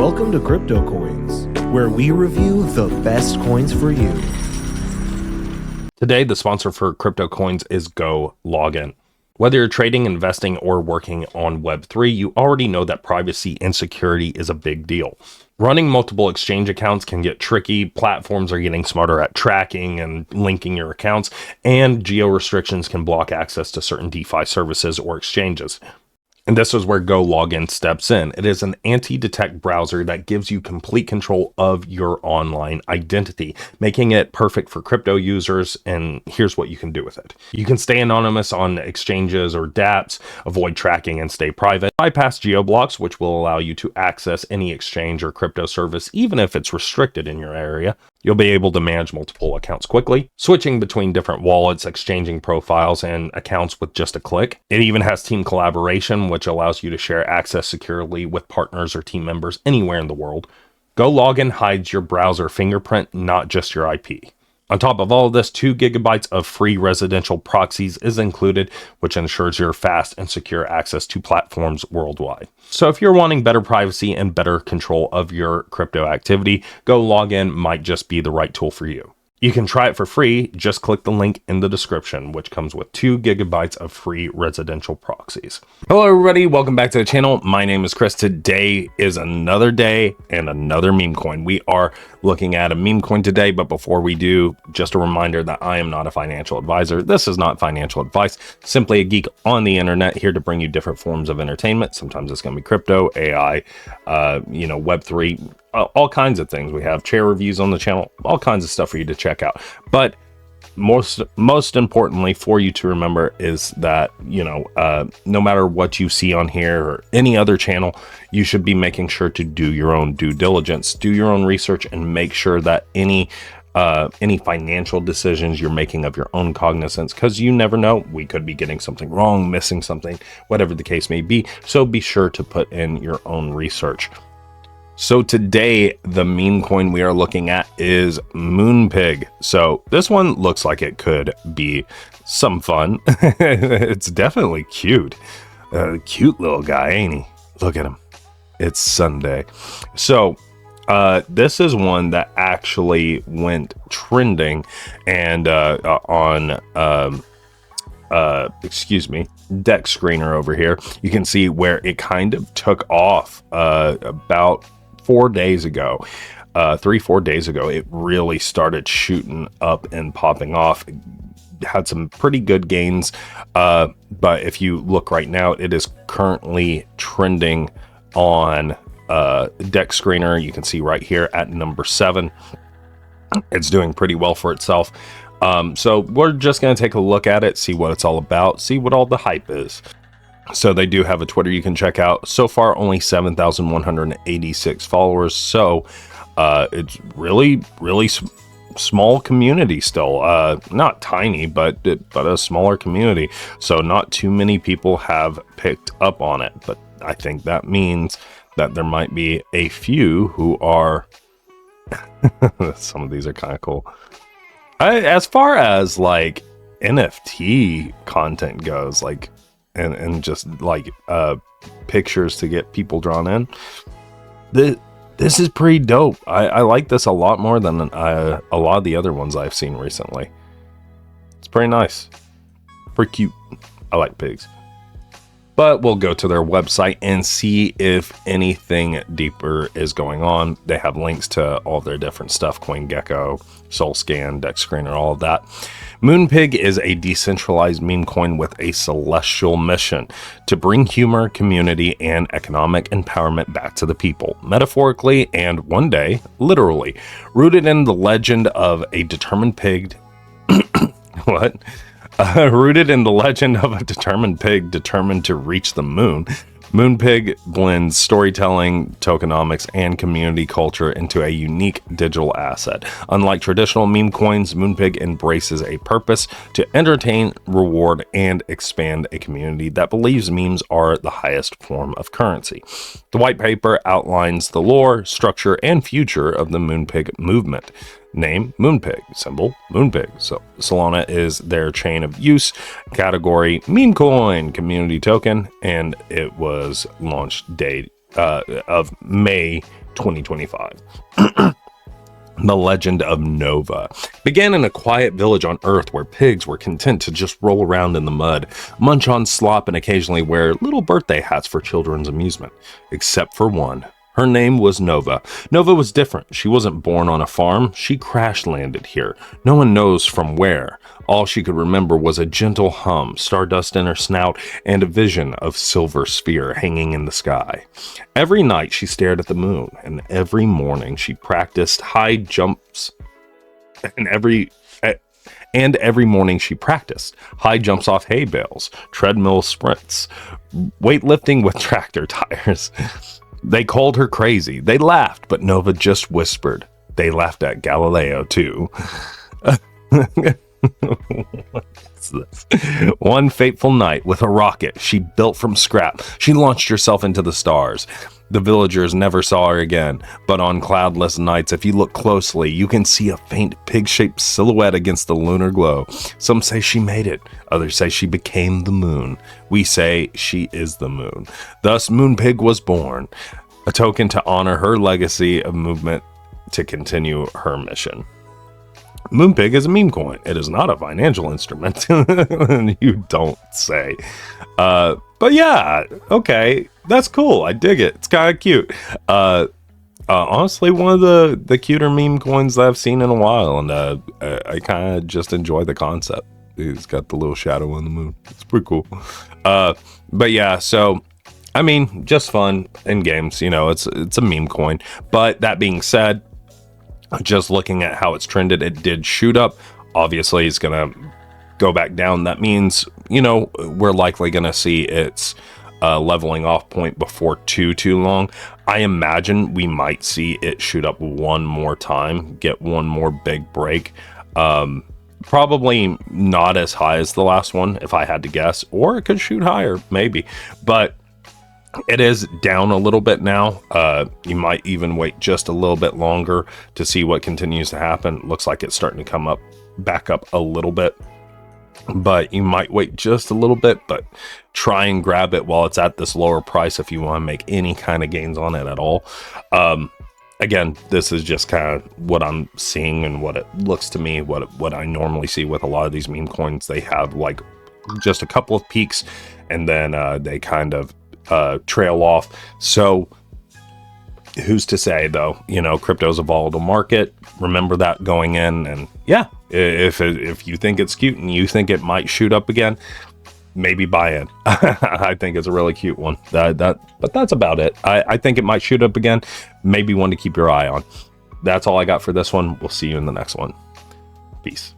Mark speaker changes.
Speaker 1: Welcome to CryptoCoins, where we review the best coins for you.
Speaker 2: Today, the sponsor for CryptoCoins is GoLogin. Whether you're trading, investing, or working on Web3, you already know that privacy and security is a big deal. Running multiple exchange accounts can get tricky. Platforms are getting smarter at tracking and linking your accounts, and geo restrictions can block access to certain DeFi services or exchanges. And this is where GoLogin steps in. It is an anti-detect browser that gives you complete control of your online identity, making it perfect for crypto users. And here's what you can do with it. You can stay anonymous on exchanges or dApps, avoid tracking and stay private, bypass geoblocks, which will allow you to access any exchange or crypto service, even if it's restricted in your area. You'll be able to manage multiple accounts quickly, switching between different wallets, exchanging profiles and accounts with just a click. It even has team collaboration, which allows you to share access securely with partners or team members anywhere in the world. GoLogin hides your browser fingerprint, not just your IP. On top of all of this, 2 gigabytes of free residential proxies is included, which ensures your fast and secure access to platforms worldwide. So if you're wanting better privacy and better control of your crypto activity, GoLogin might just be the right tool for you. You can try it for free. Just click the link in the description, which comes with 2 gigabytes of free residential proxies. Hello, everybody. Welcome back to the channel. My name is Chris. Today is another day and another meme coin. We are looking at a meme coin today, but before we do, just a reminder that I am not a financial advisor. This is not financial advice, simply a geek on the internet here to bring you different forms of entertainment. Sometimes it's going to be crypto, AI, Web3, all kinds of things. We have chair reviews on the channel, all kinds of stuff for you to check out. But most importantly for you to remember is that, no matter what you see on here or any other channel, you should be making sure to do your own due diligence, do your own research, and make sure that any financial decisions you're making of your own cognizance, because you never know, we could be getting something wrong, missing something, whatever the case may be. So be sure to put in your own research. So today, the meme coin we are looking at is Moonpig. So this one looks like it could be some fun. It's definitely cute. Cute little guy, ain't he? Look at him. It's Sunday. So this is one that actually went trending and on Deck Screener over here. You can see where it kind of took off about 4 days ago. 3-4 days ago, it really started shooting up and popping off. It had some pretty good gains, but if you look right now, it is currently trending on Deck Screener. You can see right here at number 7. It's doing pretty well for itself. So we're just going to take a look at it, see what it's all about, see what all the hype is. So they do have a Twitter you can check out. So far, only 7,186 followers. So it's really small community still. Not tiny, but a smaller community. So not too many people have picked up on it. But I think that means that there might be a few who are... Some of these are kind of cool. As far as like NFT content goes, like and just like pictures to get people drawn in, this is pretty dope. I like this a lot more than a lot of the other ones I've seen recently. It's pretty nice, pretty cute. I like pigs. But we'll go to their website and see if anything deeper is going on. They have links to all their different stuff: CoinGecko, SoulScan, Deck Screener, all of that. Moonpig is a decentralized meme coin with a celestial mission to bring humor, community, and economic empowerment back to the people, metaphorically and one day, literally. Rooted in the legend of a determined pig... What? Rooted in the legend of a determined pig determined to reach the moon, Moonpig blends storytelling, tokenomics, and community culture into a unique digital asset. Unlike traditional meme coins, Moonpig embraces a purpose to entertain, reward, and expand a community that believes memes are the highest form of currency. The white paper outlines the lore, structure, and future of the Moonpig movement. Name, Moonpig. Symbol, Moonpig. So Solana is their chain of use. Category, meme coin. Community token. And it was launched day of May 2025. The legend of Nova began in a quiet village on Earth where pigs were content to just roll around in the mud, munch on slop, and occasionally wear little birthday hats for children's amusement. Except for one. Her name was Nova. Nova was different. She wasn't born on a farm. She crash landed here. No one knows from where. All she could remember was a gentle hum, stardust in her snout, and a vision of silver sphere hanging in the sky. Every night she stared at the moon, and every morning she practiced high jumps. And every morning she practiced high jumps off hay bales, treadmill sprints, weightlifting with tractor tires. They called her crazy. They laughed, but Nova just whispered. They laughed at Galileo, too. What's this? One fateful night, with a rocket she built from scrap, she launched herself into the stars. The villagers never saw her again, but on cloudless nights, if you look closely, you can see a faint pig-shaped silhouette against the lunar glow. Some say she made it. Others say she became the moon. We say she is the moon. Thus, Moonpig was born, a token to honor her legacy of movement to continue her mission. Moonpig is a meme coin. It is not a financial instrument. You don't say. But yeah, okay, that's cool. I dig it. It's kind of cute. Honestly, one of the cuter meme coins that I've seen in a while, and I kind of just enjoy the concept. It's got the little shadow on the moon. It's pretty cool. But yeah, so I mean, just fun in games. You know, it's a meme coin. But that being said, just looking at how it's trended, it did shoot up. Obviously, it's gonna go back down. That means, you know, we're likely gonna see its leveling off point before too long. I imagine we might see it shoot up one more time, get one more big break. Probably not as high as the last one, if I had to guess, or it could shoot higher, maybe. But it is down a little bit now. You might even wait just a little bit longer to see what continues to happen. Looks like it's starting to come up, back up a little bit. But you might wait just a little bit, but try and grab it while it's at this lower price if you want to make any kind of gains on it at all. Again, this is just kind of what I'm seeing and what it looks to me, what I normally see with a lot of these meme coins. They have like just a couple of peaks and then they kind of trail off. So who's to say, though? You know, crypto's a volatile market. Remember that going in. And yeah, if you think it's cute and you think it might shoot up again, maybe buy in. I think it's a really cute one. But that's about it. I think it might shoot up again. Maybe one to keep your eye on. That's all I got for this one. We'll see you in the next one. Peace.